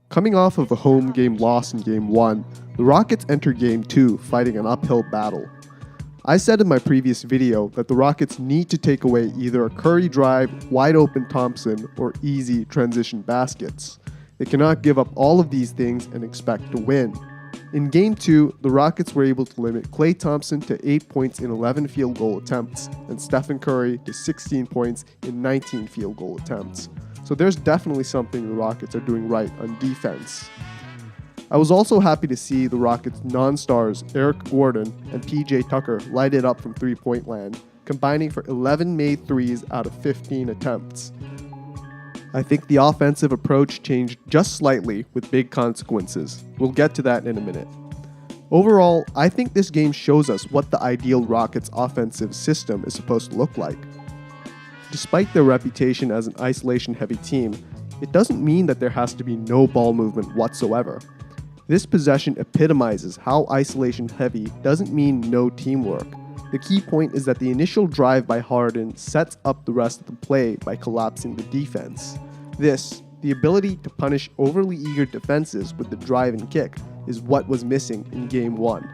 Coming off of a home game loss in Game 1, the Rockets enter Game 2 fighting an uphill battle. I said in my previous video that the Rockets need to take away either a Curry drive, wide open Thompson, or easy transition baskets. They cannot give up all of these things and expect to win. In Game 2, the Rockets were able to limit Klay Thompson to 8 points in 11 field goal attempts and Stephen Curry to 16 points in 19 field goal attempts. So there's definitely something the Rockets are doing right on defense. I was also happy to see the Rockets' non-stars Eric Gordon and PJ Tucker light it up from three-point land, combining for 11 made threes out of 15 attempts. I think the offensive approach changed just slightly with big consequences. We'll get to that in a minute. Overall, I think this game shows us what the ideal Rockets offensive system is supposed to look like. Despite their reputation as an isolation-heavy team, it doesn't mean that there has to be no ball movement whatsoever. This possession epitomizes how isolation-heavy doesn't mean no teamwork. The key point is that the initial drive by Harden sets up the rest of the play by collapsing the defense. This, the ability to punish overly eager defenses with the drive and kick, is what was missing in Game 1.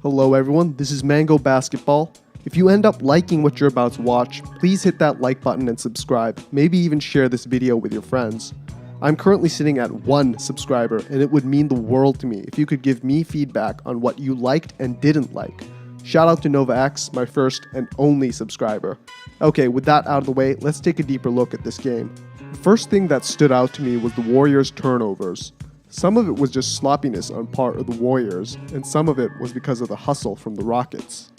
Hello everyone, this is Mango Basketball. If you end up liking what you're about to watch, please hit that like button and subscribe, maybe even share this video with your friends. I'm currently sitting at 1 subscriber, and it would mean the world to me if you could give me feedback on what you liked and didn't like. Shout out to NovaX, my first and only subscriber. Okay, with that out of the way, let's take a deeper look at this game. The first thing that stood out to me was the Warriors' turnovers. Some of it was just sloppiness on part of the Warriors, and some of it was because of the hustle from the Rockets.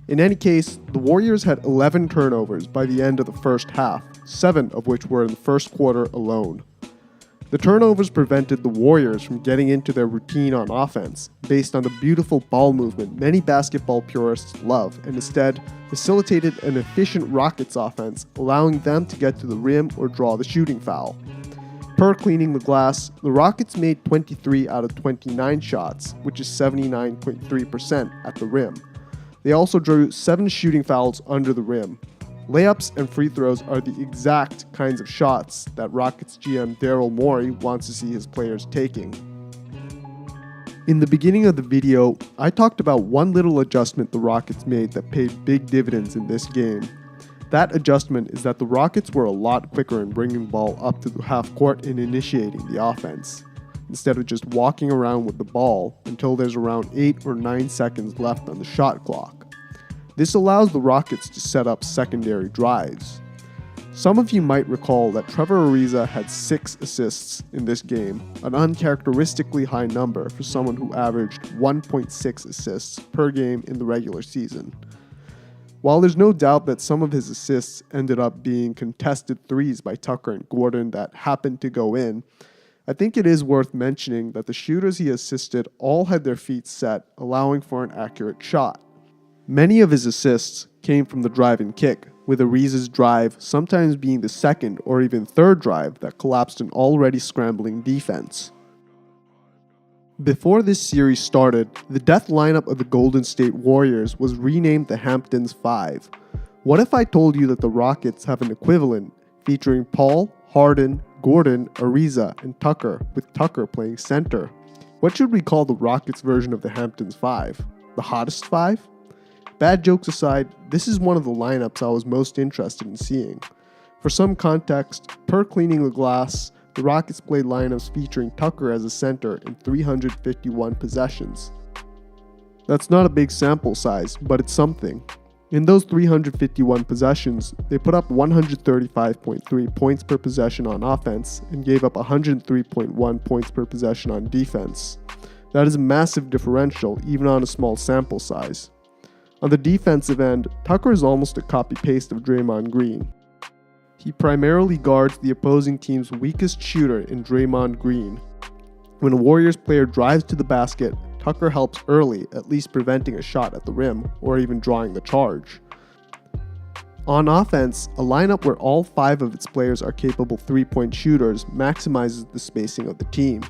In any case, the Warriors had 11 turnovers by the end of the first half, 7 of which were in the first quarter alone. The turnovers prevented the Warriors from getting into their routine on offense, based on the beautiful ball movement many basketball purists love, and instead facilitated an efficient Rockets offense, allowing them to get to the rim or draw the shooting foul. Per cleaning the glass, the Rockets made 23 out of 29 shots, which is 79.3% at the rim. They also drew 7 shooting fouls under the rim. Layups and free throws are the exact kinds of shots that Rockets GM Daryl Morey wants to see his players taking. In the beginning of the video, I talked about one little adjustment the Rockets made that paid big dividends in this game. That adjustment is that the Rockets were a lot quicker in bringing the ball up to the half court and initiating the offense, instead of just walking around with the ball until there's around 8 or 9 seconds left on the shot clock. This allows the Rockets to set up secondary drives. Some of you might recall that Trevor Ariza had 6 assists in this game, an uncharacteristically high number for someone who averaged 1.6 assists per game in the regular season. While there's no doubt that some of his assists ended up being contested threes by Tucker and Gordon that happened to go in, I think it is worth mentioning that the shooters he assisted all had their feet set, allowing for an accurate shot. Many of his assists came from the drive and kick, with Ariza's drive sometimes being the second or even third drive that collapsed an already scrambling defense. Before this series started, the death lineup of the Golden State Warriors was renamed the Hamptons 5. What if I told you that the Rockets have an equivalent featuring Paul, Harden, Gordon, Ariza, and Tucker, with Tucker playing center? What should we call the Rockets version of the Hamptons 5? The hottest 5? Bad jokes aside, this is one of the lineups I was most interested in seeing. For some context, per cleaning the glass, the Rockets played lineups featuring Tucker as a center in 351 possessions. That's not a big sample size, but it's something. In those 351 possessions, they put up 135.3 points per possession on offense and gave up 103.1 points per possession on defense. That is a massive differential even on a small sample size. On the defensive end, Tucker is almost a copy-paste of Draymond Green. He primarily guards the opposing team's weakest shooter in Draymond Green. When a Warriors player drives to the basket, Tucker helps early, at least preventing a shot at the rim, or even drawing the charge. On offense, a lineup where all 5 of its players are capable three-point shooters maximizes the spacing of the team.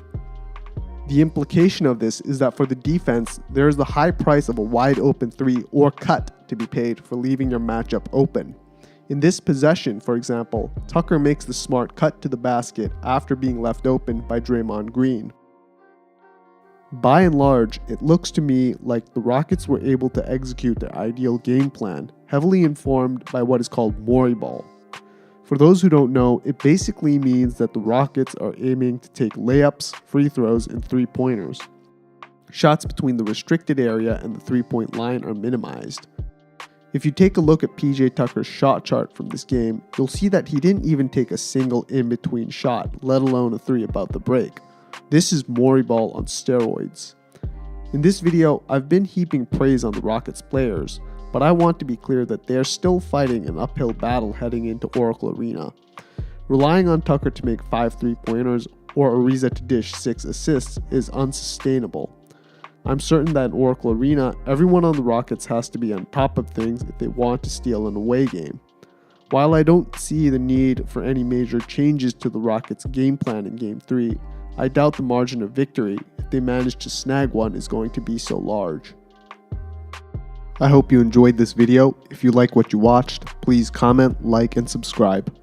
The implication of this is that for the defense, there is the high price of a wide open 3 or cut to be paid for leaving your matchup open. In this possession, for example, Tucker makes the smart cut to the basket after being left open by Draymond Green. By and large, it looks to me like the Rockets were able to execute their ideal game plan, heavily informed by what is called Morey ball. For those who don't know, it basically means that the Rockets are aiming to take layups, free throws, and three-pointers. Shots between the restricted area and the three-point line are minimized. If you take a look at PJ Tucker's shot chart from this game, you'll see that he didn't even take a single in-between shot, let alone a three above the break. This is Morey ball on steroids. In this video, I've been heaping praise on the Rockets players, but I want to be clear that they are still fighting an uphill battle heading into Oracle Arena. Relying on Tucker to make 5 3-pointers or Ariza to dish 6 assists is unsustainable. I'm certain that in Oracle Arena, everyone on the Rockets has to be on top of things if they want to steal an away game. While I don't see the need for any major changes to the Rockets' game plan in Game 3, I doubt the margin of victory, if they manage to snag one, is going to be so large. I hope you enjoyed this video. If you like what you watched, please comment, like, and subscribe.